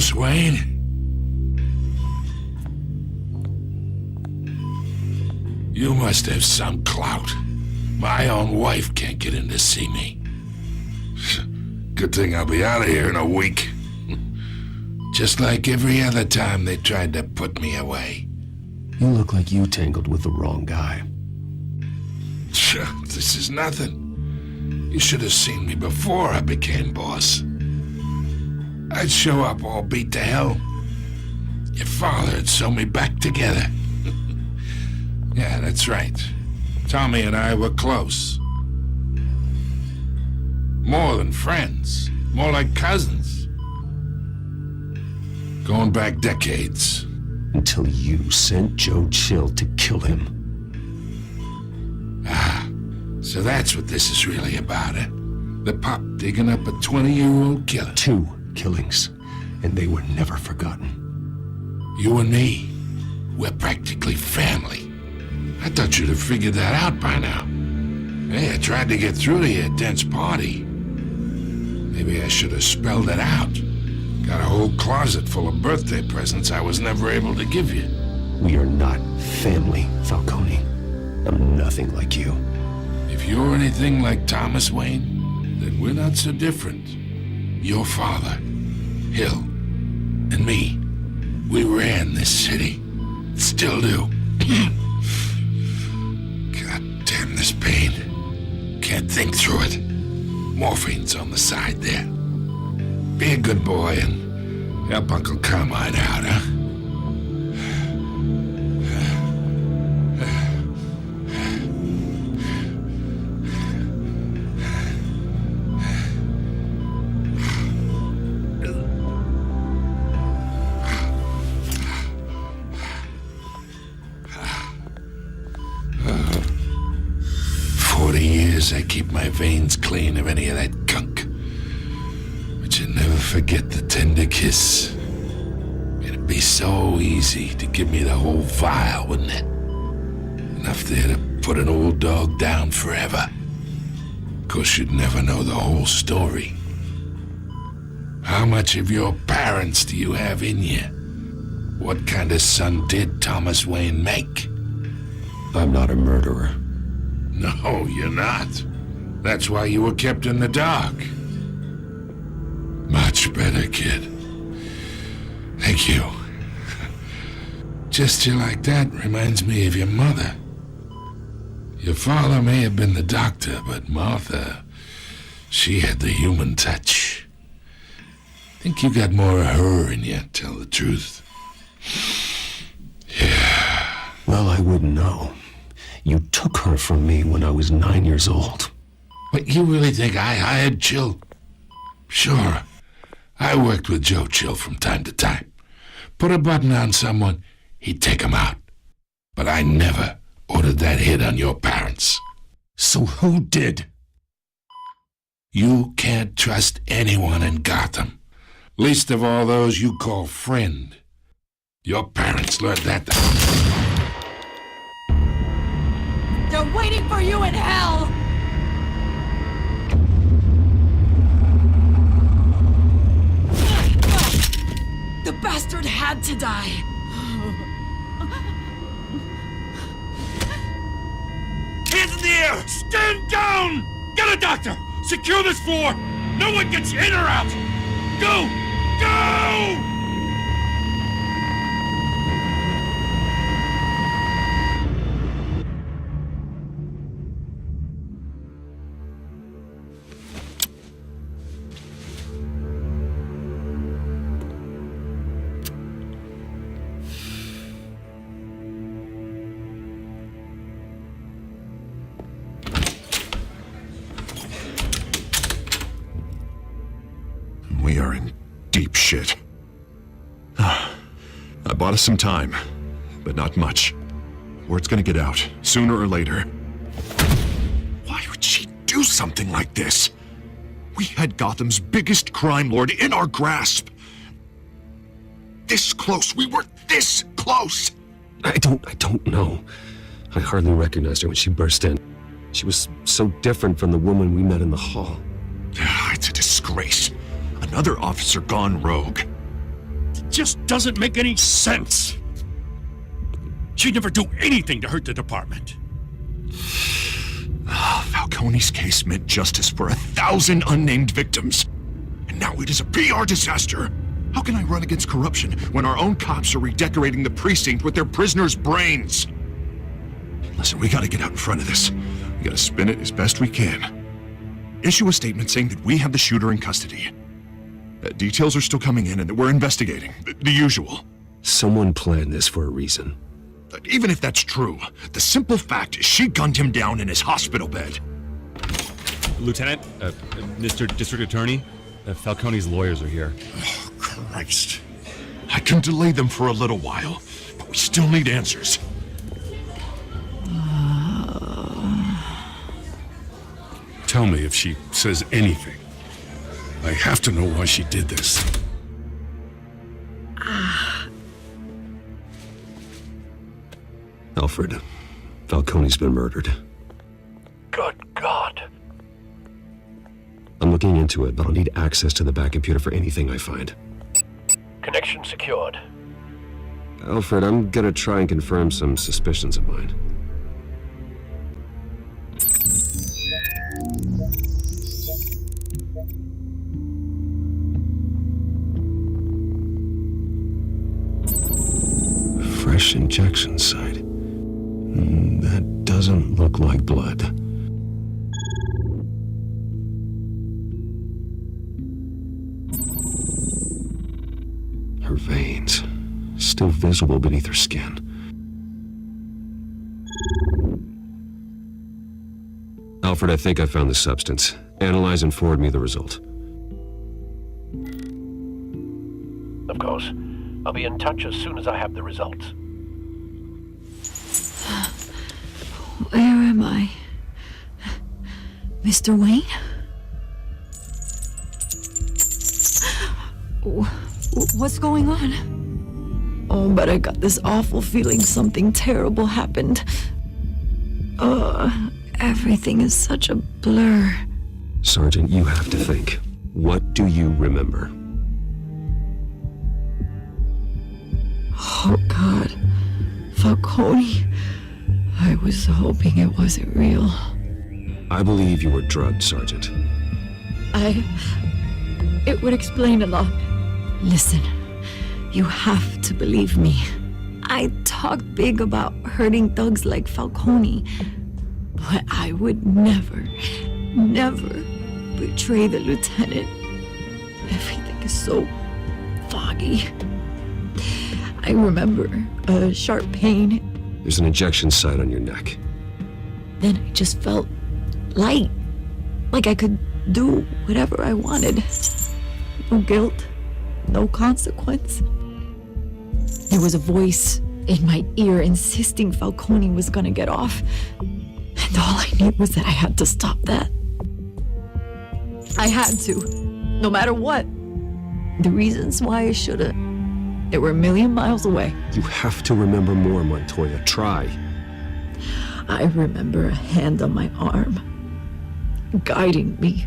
Thomas Wayne? You must have some clout. My own wife can't get in to see me. Good thing I'll be out of here in a week. Just like every other time they tried to put me away. You look like you tangled with the wrong guy. This is nothing. You should have seen me before I became boss. I'd show up all beat to hell. Your father would sew me back together. Yeah, that's right. Tommy and I were close. More than friends. More like cousins. Going back decades. Until you sent Joe Chill to kill him. Ah, so that's what this is really about, eh? The pup digging up a 20-year-old killer. 2 killings, and they were never forgotten. You and me, we're practically family. I thought you'd have figured that out by now. Hey, I tried to get through to your dense party. Maybe I should have spelled it out. Got a whole closet full of birthday presents I was never able to give you. We are not family, Falcone. I'm nothing like you. If you're anything like Thomas Wayne, then we're not so different. Your father, Hill, and me, we ran this city. Still do. God damn this pain. Can't think through it. Morphine's on the side there. Be a good boy and help Uncle Carmine out, huh? 40 years I keep my veins clean of any of that gunk. But you never forget the tender kiss. It'd be so easy to give me the whole vial, wouldn't it? Enough there to put an old dog down forever. Of course, you'd never know the whole story. How much of your parents do you have in you? What kind of son did Thomas Wayne make? I'm not a murderer. No, you're not. That's why you were kept in the dark. Much better, kid. Thank you. Gesture like that reminds me of your mother. Your father may have been the doctor, but Martha, she had the human touch. Think you got more of her in you, tell the truth. Yeah. Well, I wouldn't know. You took her from me when I was 9 years old. But you really think I hired Chill? Sure. I worked with Joe Chill from time to time. Put a button on someone, he'd take him out. But I never ordered that hit on your parents. So who did? You can't trust anyone in Gotham. Least of all those you call friend. Your parents learned that. They're waiting for you in hell! The bastard had to die. Hands in the air! Stand down! Get a doctor! Secure this floor! No one gets in or out! Go! Go! We are in deep shit. I bought us some time, but not much. Word's gonna get out, sooner or later. Why would she do something like this? We had Gotham's biggest crime lord in our grasp. This close, we were this close! I don't know. I hardly recognized her when she burst in. She was so different from the woman we met in the hall. It's a disgrace. Another officer gone rogue. just doesn't make any sense. She'd never do anything to hurt the department. Falcone's case meant justice for 1,000 unnamed victims. And now it is a PR disaster. How can I run against corruption when our own cops are redecorating the precinct with their prisoners' brains? Listen, we gotta get out in front of this. We gotta spin it as best we can. Issue a statement saying that we have the shooter in custody. Details are still coming in and that we're investigating. The usual. Someone planned this for a reason. Even if that's true, the simple fact is she gunned him down in his hospital bed. Lieutenant, Mr. District Attorney, Falcone's lawyers are here. Oh, Christ. I can delay them for a little while, but we still need answers. Tell me if she says anything. I have to know why she did this. Alfred, Falcone's been murdered. Good God. I'm looking into it, but I'll need access to the back computer for anything I find. Connection secured. Alfred, I'm gonna try and confirm some suspicions of mine. Fresh injection site. That doesn't look like blood. Her veins, still visible beneath her skin. Alfred, I think I found the substance. Analyze and forward me the result. Of course. I'll be in touch as soon as I have the results. Where am I? Mr. Wayne? What's going on? Oh, but I got this awful feeling something terrible happened. Everything is such a blur. Sergeant, you have to think. What do you remember? Oh, God. Falcone. I was hoping it wasn't real. I believe you were drugged, Sergeant. It would explain a lot. Listen, you have to believe me. I talk big about hurting thugs like Falcone, but I would never betray the lieutenant. Everything is so foggy. I remember a sharp pain. There's an injection site on your neck. Then I just felt light, like I could do whatever I wanted. No guilt, no consequence. There was a voice in my ear insisting Falcone was gonna get off. And all I knew was that I had to stop that. I had to, no matter what. The reasons why I should've, they were a million miles away. You have to remember more, Montoya. Try. I remember a hand on my arm, guiding me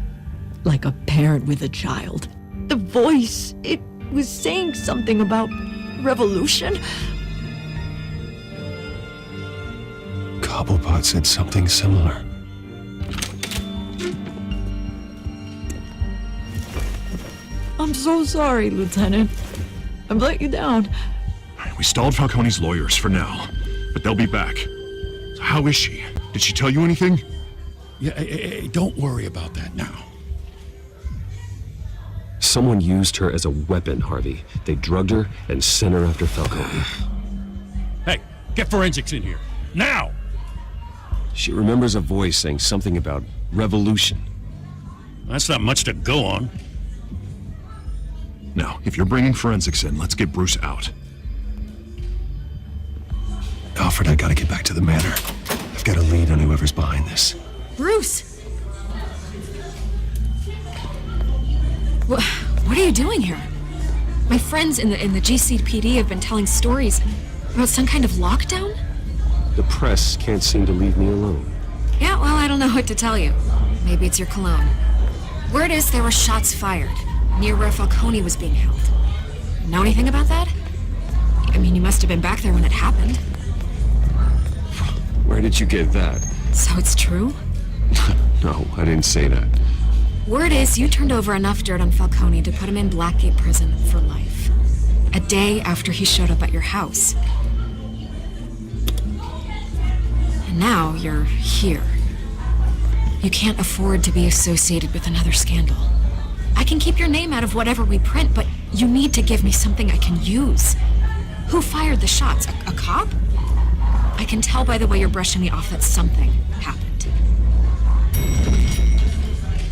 like a parent with a child. The voice, it was saying something about revolution. Cobblepot said something similar. I'm so sorry, Lieutenant. I've let you down. We stalled Falcone's lawyers for now, but they'll be back. So how is she? Did she tell you anything? Yeah, hey, don't worry about that now. Someone used her as a weapon, Harvey. They drugged her and sent her after Falcone. Hey, get forensics in here. Now! She remembers a voice saying something about revolution. That's not much to go on. Now, if you're bringing forensics in, let's get Bruce out. Alfred, I gotta get back to the manor. I've got a lead on whoever's behind this. Bruce! What are you doing here? My friends in the GCPD have been telling stories about some kind of lockdown? The press can't seem to leave me alone. Yeah, well, I don't know what to tell you. Maybe it's your cologne. Word is there were shots fired near where Falcone was being held. Know anything about that? I mean, you must have been back there when it happened. Where did you get that? So it's true? No, I didn't say that. Word is you turned over enough dirt on Falcone to put him in Blackgate Prison for life. A day after he showed up at your house. And now you're here. You can't afford to be associated with another scandal. I can keep your name out of whatever we print, but you need to give me something I can use. Who fired the shots? A cop? I can tell by the way you're brushing me off that something happened.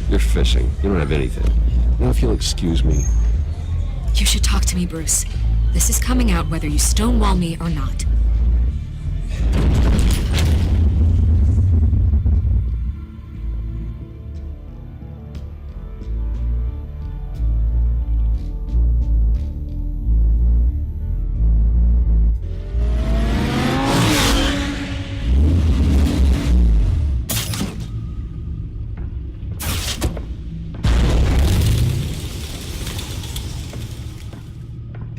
You're fishing. You don't have anything. Now, if you'll excuse me. You should talk to me, Bruce. This is coming out whether you stonewall me or not.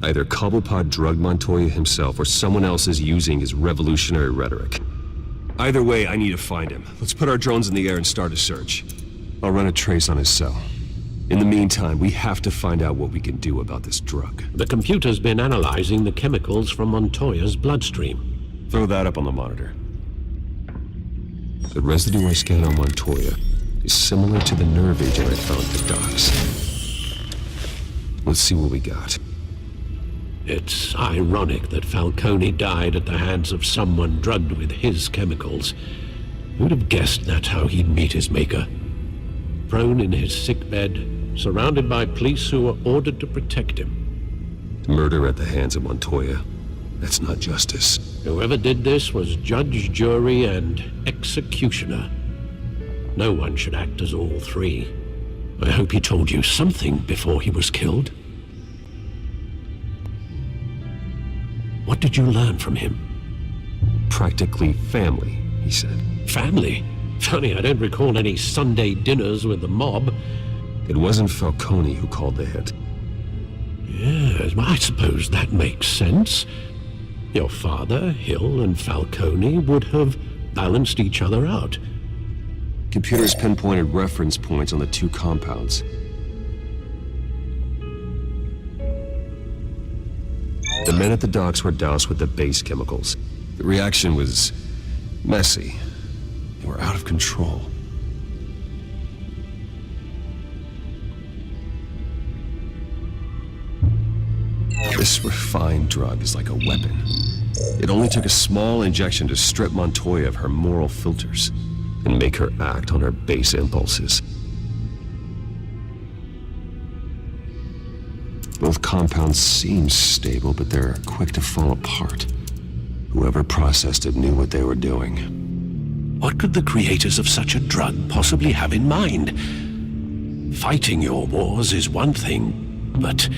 Either Cobblepot drugged Montoya himself or someone else is using his revolutionary rhetoric. Either way, I need to find him. Let's put our drones in the air and start a search. I'll run a trace on his cell. In the meantime, we have to find out what we can do about this drug. The computer's been analyzing the chemicals from Montoya's bloodstream. Throw that up on the monitor. The residue I scanned on Montoya is similar to the nerve agent I found at the docks. Let's see what we got. It's ironic that Falcone died at the hands of someone drugged with his chemicals. Who'd have guessed that's how he'd meet his maker? Prone in his sickbed, surrounded by police who were ordered to protect him. Murder at the hands of Montoya. That's not justice. Whoever did this was judge, jury, and executioner. No one should act as all three. I hope he told you something before he was killed. What did you learn from him? Practically family, he said. Family? Funny, I don't recall any Sunday dinners with the mob. It wasn't Falcone who called the hit. Yes, I suppose that makes sense. Your father, Hill, and Falcone would have balanced each other out. Computers pinpointed reference points on the two compounds. The men at the docks were doused with the base chemicals. The reaction was messy. They were out of control. This refined drug is like a weapon. It only took a small injection to strip Montoya of her moral filters and make her act on her base impulses. Both compounds seem stable, but they're quick to fall apart. Whoever processed it knew what they were doing. What could the creators of such a drug possibly have in mind? Fighting your wars is one thing, but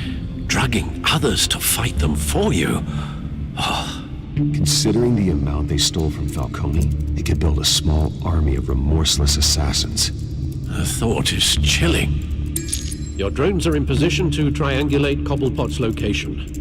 drugging others to fight them for you? Considering the amount they stole from Falcone, they could build a small army of remorseless assassins. The thought is chilling. Your drones are in position to triangulate Cobblepot's location.